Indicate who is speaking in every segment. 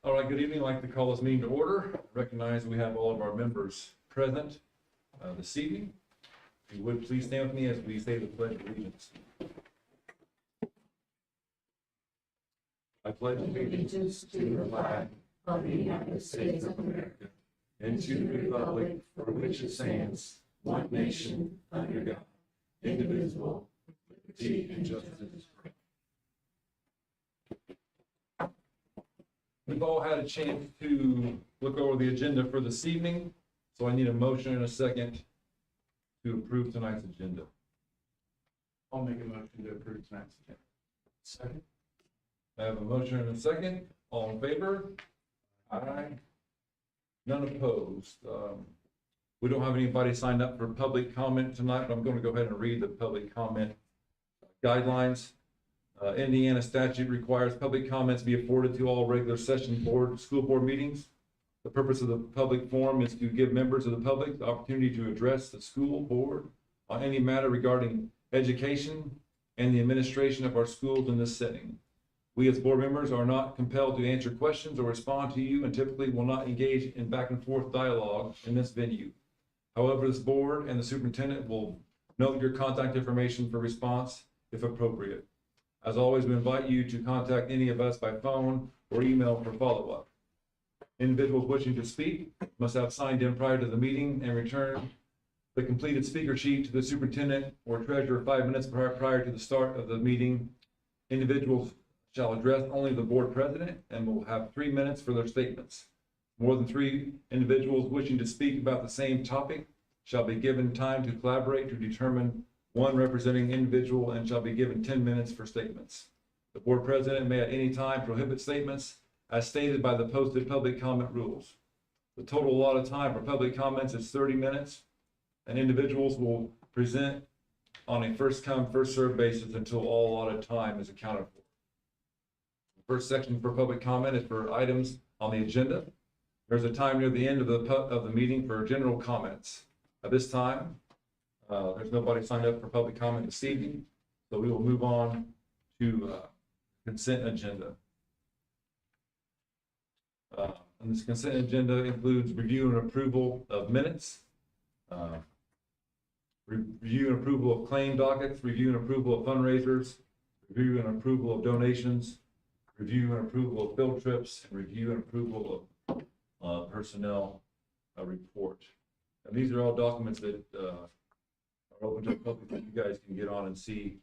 Speaker 1: All right, good evening. I'd like to call this meeting to order. Recognize we have all of our members present this evening. If you would please stand with me as we say the Pledge of Allegiance. I pledge
Speaker 2: allegiance to the flag of the United States of America and to the republic for which it stands, one nation, under God, indivisible, with liberty and justice for all.
Speaker 1: We've all had a chance to look over the agenda for this evening, so I need a motion and a second to approve tonight's agenda.
Speaker 3: I'll make a motion to approve tonight's agenda. Second.
Speaker 1: I have a motion and a second. All in favor? Aye. None opposed. We don't have anybody signed up for public comment tonight, but I'm going to go ahead and read the public comment guidelines. Indiana statute requires public comments be afforded to all regular session school board meetings. The purpose of the public forum is to give members of the public the opportunity to address the school board on any matter regarding education and the administration of our schools in this setting. We as board members are not compelled to answer questions or respond to you and typically will not engage in back and forth dialogue in this venue. However, this board and the superintendent will note your contact information for response if appropriate. As always, we invite you to contact any of us by phone or email for follow-up. Individuals wishing to speak must have signed in prior to the meeting and return the completed speaker sheet to the superintendent or treasurer 5 minutes prior to the start of the meeting. Individuals shall address only the board president and will have 3 minutes for their statements. More than 3 individuals wishing to speak about the same topic shall be given time to collaborate to determine one representing individual and shall be given 10 minutes for statements. The board president may at any time prohibit statements as stated by the posted public comment rules. The total allotted time for public comments is 30 minutes, and individuals will present on a first come, first served basis until all allotted time is accounted for. The first section for public comment is for items on the agenda. There's a time near the end of the meeting for general comments. At this time, there's nobody signed up for public comment this evening, so we will move on to consent agenda. And this consent agenda includes review and approval of minutes, review and approval of claim dockets, review and approval of fundraisers, review and approval of donations, review and approval of field trips, and review and approval of personnel report. And these are all documents that are open to the public that you guys can get on and see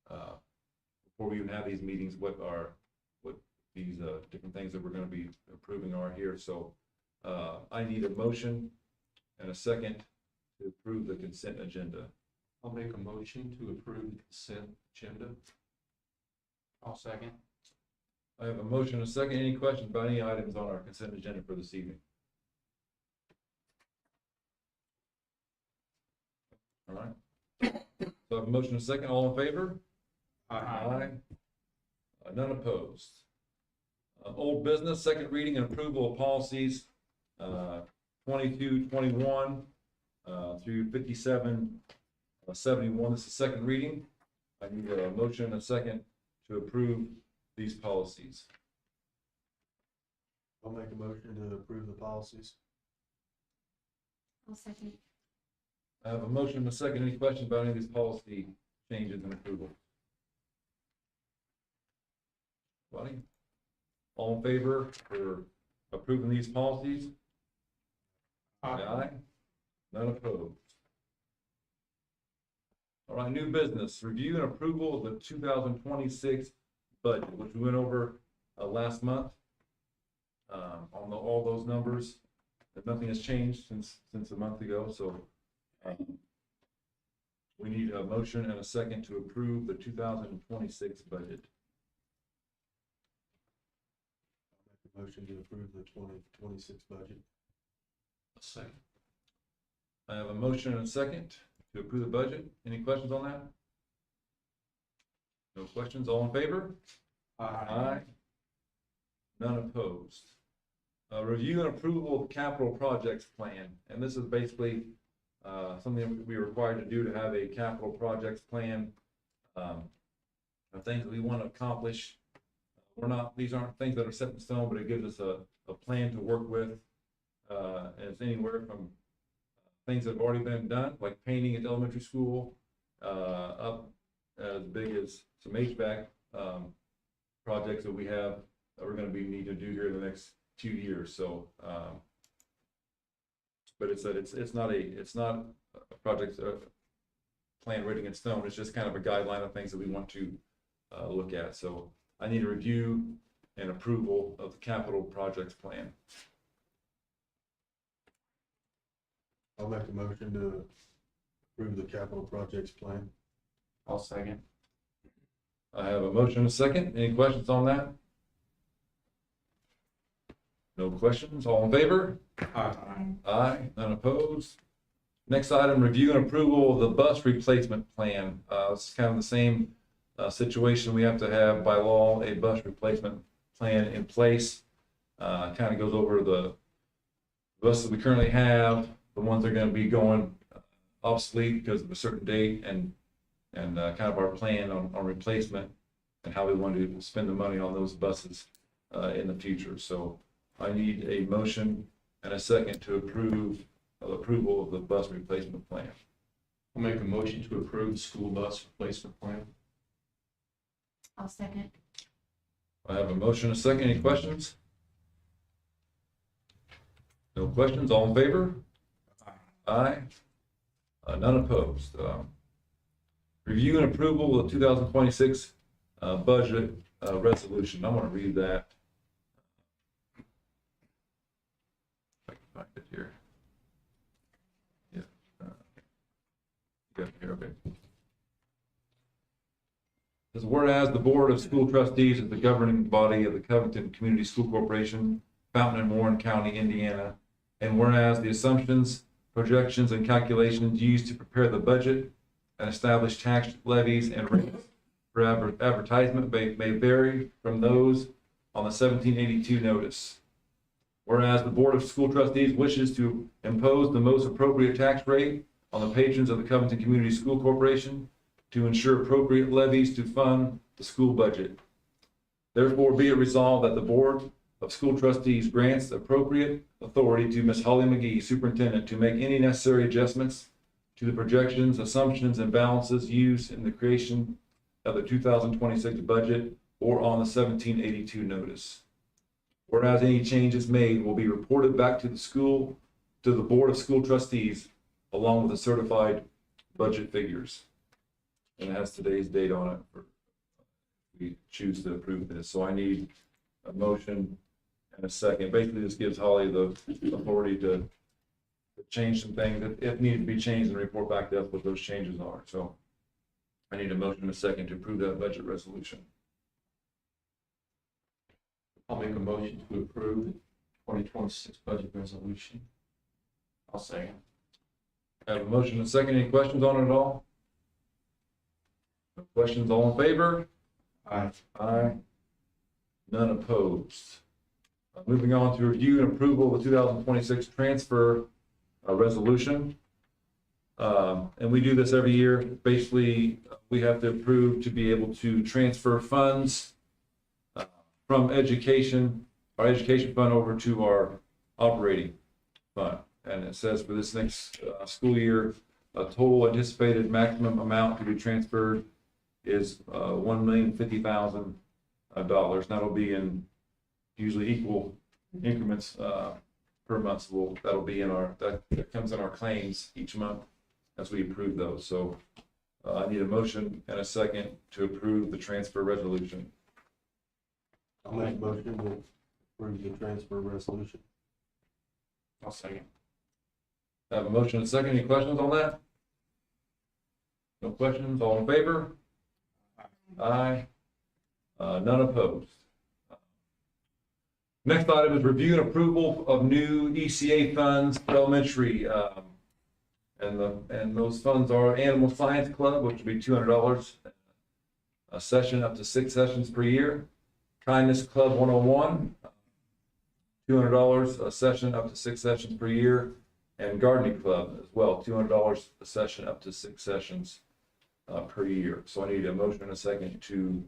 Speaker 1: before we even have these meetings what these different things that we're going to be approving are here. So I need a motion and a second to approve the consent agenda.
Speaker 3: I'll make a motion to approve the consent agenda. I'll second.
Speaker 1: I have a motion and a second. Any questions about any items on our consent agenda for this evening? All right. So I have a motion and a second. All in favor? Aye. None opposed. Old business, second reading and approval of policies 2221 through 5771. This is second reading. I need a motion and a second to approve these policies.
Speaker 4: I'll make a motion to approve the policies.
Speaker 2: I'll second.
Speaker 1: I have a motion and a second. Any questions about any of these policy changes and approval? Buddy? All in favor for approving these policies? Aye. None opposed. All right, new business. Review and approval of the 2026 budget, which we went over last month on all those numbers. But nothing has changed since a month ago, so we need a motion and a second to approve the 2026 budget.
Speaker 4: Motion to approve the 2026 budget.
Speaker 3: A second.
Speaker 1: I have a motion and a second to approve the budget. Any questions on that? No questions. All in favor? Aye. None opposed. Review and approval of capital projects plan. And this is basically something we're required to do to have a capital projects plan. Things that we want to accomplish these aren't things that are set in stone, but it gives us a plan to work with. And it's anywhere from things that have already been done, like painting at the elementary school, up as big as some HVAC projects that we have that we're gonna need to do here in the next 2 years, so, but it's not a project, plan written in stone, it's just kind of a guideline of things that we want to, look at, so I need a review and approval of the capital projects plan.
Speaker 4: I'll make a motion to approve the capital projects plan.
Speaker 3: I'll second.
Speaker 1: I have a motion and a second, any questions on that? No questions, all in favor?
Speaker 3: Aye.
Speaker 1: Aye, none opposed. Next item, review and approval of the bus replacement plan. This is kind of the same situation. We have to have by law a bus replacement plan in place. Kind of goes over the buses we currently have, the ones that are going to be going obsolete because of a certain date, and kind of our plan on replacement and how we want to spend the money on those buses in the future. So I need a motion and a second to approval of the bus replacement plan.
Speaker 3: I'll make a motion to approve the school bus replacement plan.
Speaker 2: I'll second.
Speaker 1: I have a motion and a second. Any questions? No questions. All in favor? Aye. None opposed. Review and approval of 2026 budget resolution. I want to read that. If I can find it here. Yeah. Here, okay. Says, whereas the Board of School Trustees is the governing body of the Covington Community School Corporation, Fountain and Warren County, Indiana, and whereas the assumptions, projections, and calculations used to prepare the budget and establish tax levies and rates for advertisement may vary from those on the 1782 notice. Whereas the Board of School Trustees wishes to impose the most appropriate tax rate on the patrons of the Covington Community School Corporation to ensure appropriate levies to fund the school budget. Therefore, be it resolved that the Board of School Trustees grants appropriate authority to Ms. Holly McGee, Superintendent, to make any necessary adjustments to the projections, assumptions, and balances used in the creation of the 2026 budget or on the 1782 notice. Whereas any changes made will be reported back to the Board of School Trustees, along with the certified budget figures. And it has today's date on it if we choose to approve this. So I need a motion and a second. Basically, this gives Holly the authority to change some things if needed to be changed and report back to us what those changes are. So I need a motion and a second to approve that budget resolution.
Speaker 3: I'll make a motion to approve the 2026 budget resolution. I'll second.
Speaker 1: I have a motion and a second. Any questions on it at all? No questions, all in favor?
Speaker 3: Aye.
Speaker 1: Aye. None opposed. Moving on to review and approval of the 2026 transfer resolution. And we do this every year. Basically, we have to approve to be able to transfer funds from education, our education fund, over to our operating fund. And it says for this next school year, a total anticipated maximum amount to be transferred is $1,050,000. That'll be in usually equal increments per month. So that'll be in that comes in our claims each month as we approve those. So I need a motion and a second to approve the transfer resolution.
Speaker 4: I'll make a motion to approve the transfer resolution.
Speaker 3: I'll second.
Speaker 1: I have a motion and a second. Any questions on that? No questions. All in favor? Aye. None opposed. Next item is review and approval of new ECA funds for elementary. And those funds are Animal Science Club, which will be $200 a session, up to 6 sessions per year. Kindness Club 101, $200 a session, up to 6 sessions per year. And Gardening Club as well, $200 a session, up to 6 sessions per year. So I need a motion and a second to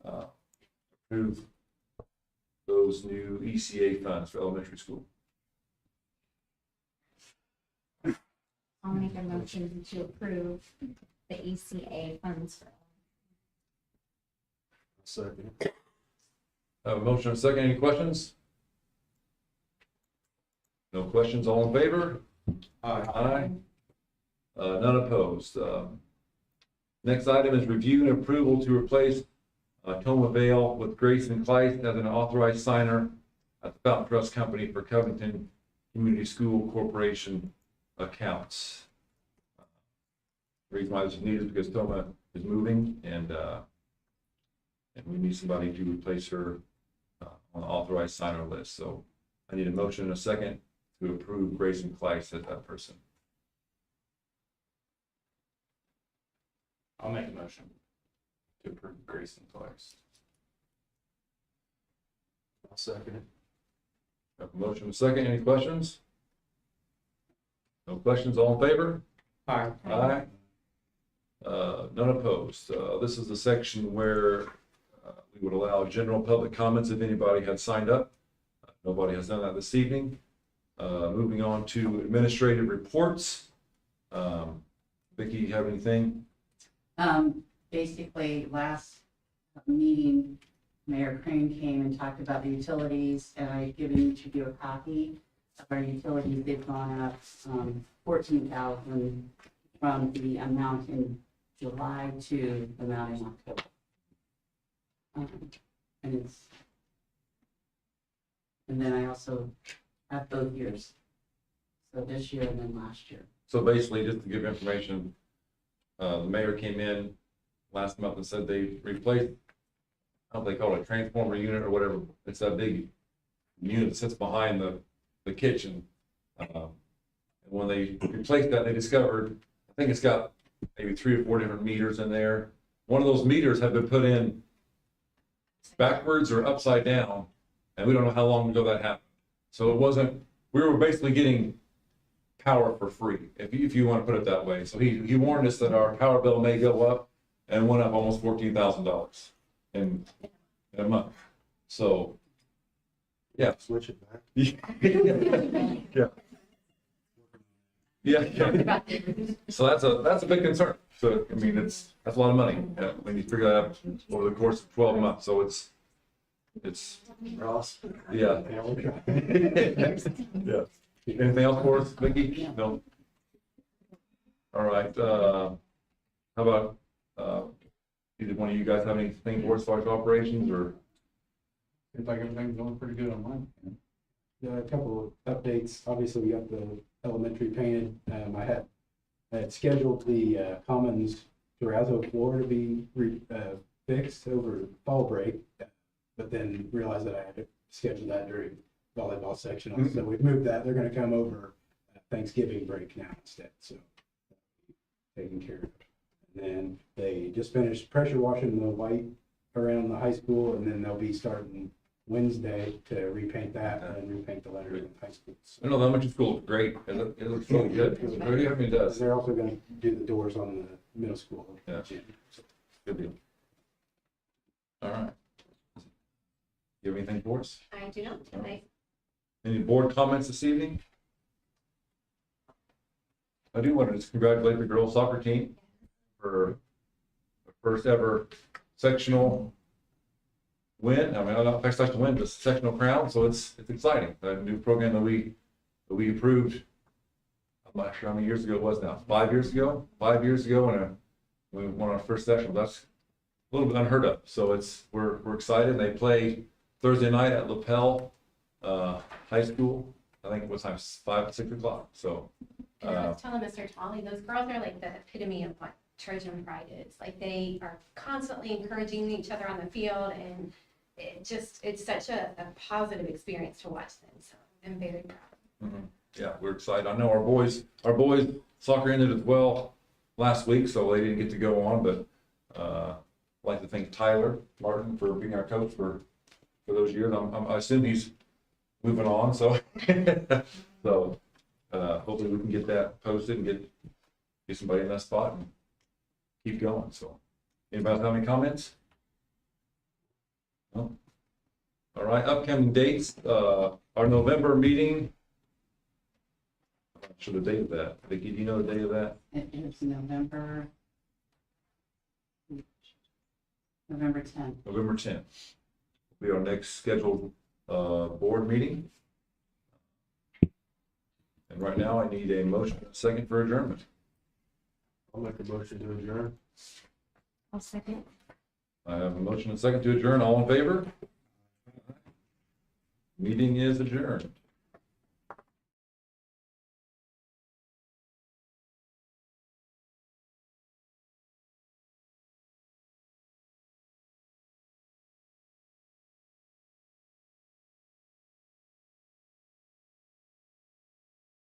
Speaker 1: approve those new ECA funds for elementary school.
Speaker 2: I'll make a motion to approve the ECA funds for.
Speaker 4: Second.
Speaker 1: I have a motion and a second. Any questions? No questions. All in favor? Aye. None opposed. Next item is review and approval to replace Toma Vale with Grayson Kleist as an authorized signer at the Fountain Trust Company for Covington Community School Corporation accounts. The reason why this is needed is because Toma is moving and we need somebody to replace her on the authorized signer list. So I need a motion and a second to approve Grayson Kleist as that person.
Speaker 3: I'll make a motion to approve Grayson Clark's.
Speaker 4: I'll second it.
Speaker 1: Have a motion and a second. Any questions? No questions. All in favor?
Speaker 3: Aye.
Speaker 1: Aye. None opposed. This is the section where we would allow general public comments if anybody had signed up. Nobody has done that this evening. Moving on to administrative reports. Vicki, you have anything?
Speaker 5: Basically, last meeting, Mayor Crane came and talked about the utilities, and I've given each of you a copy of our utilities. They've gone up, 14,000 from the amount in July to the amount in October. And then I also have both years. So this year and then last year.
Speaker 1: So basically, just to give information, the mayor came in last month and said they replaced, I don't know if they call it a transformer unit or whatever. It's that big unit that sits behind the kitchen. And when they replaced that, they discovered, I think it's got maybe 3 or 4 different meters in there. One of those meters had been put in backwards or upside down, and we don't know how long ago that happened. So it wasn't, we were basically getting power for free, if you want to put it that way. So he warned us that our power bill may go up, and went up almost $14,000 in a month. So, yeah.
Speaker 4: Switch it back.
Speaker 1: Yeah. Yeah. So that's a big concern. So, I mean, that's a lot of money when you figure that out over the course of 12 months. So it's,
Speaker 4: Ross?
Speaker 1: yeah.
Speaker 4: Yeah, we'll try.
Speaker 1: Yeah. Anything else for us, Vicki? No? All right, how about, either one of you guys have anything for us as far as operations, or?
Speaker 3: Seems like everything's going pretty good on mine.
Speaker 6: A couple of updates. Obviously, we got the elementary painted. I had scheduled the commons terrazzo floor to be fixed over fall break, but then realized that I had to schedule that during volleyball sectional. So we've moved that. They're going to come over Thanksgiving break now instead. So taken care of. And then they just finished pressure washing the white around the high school, and then they'll be starting Wednesday to repaint that and repaint the letters in the high school. So,
Speaker 1: I know the elementary school looks great, it looks really good. I mean, it does.
Speaker 6: they're also going to do the doors on the middle school
Speaker 1: Yeah.
Speaker 6: gym. So,
Speaker 1: Good deal. All right. You have anything for us?
Speaker 2: I do not tonight.
Speaker 1: Any board comments this evening? I do want to just congratulate the girls soccer team for the first ever sectional win. I mean, not sectional win, but sectional crown. So it's exciting. A new program that we approved. I'm not sure how many years ago it was now. 5 years ago. 5 years ago, and we won our first sectional. That's a little bit unheard of. So we're excited. They play Thursday night at LaPel High School. I think it was time 5, 6 o'clock. So.
Speaker 7: And I was telling Mr. Tolley, those girls are like the epitome of what Trojan pride is. Like, they are constantly encouraging each other on the field, and it's such a positive experience to watch them. So I'm very proud.
Speaker 1: Mhm. Yeah, we're excited. I know our boys soccer ended as well last week, so they didn't get to go on, but I'd like to thank Tyler Martin for being our coach for those years. I assume he's moving on, so so hopefully we can get that posted and get somebody in that spot and keep going. So anybody have any comments? No? All right, upcoming dates, our November meeting. Should the date of that, Vicki, do you know the date of that?
Speaker 5: It is November 10th.
Speaker 1: November 10th will be our next scheduled board meeting. And right now, I need a motion, second for adjournment.
Speaker 4: I'll make a motion to adjourn.
Speaker 7: I'll second.
Speaker 1: I have a motion and second to adjourn. All in favor? Meeting is adjourned.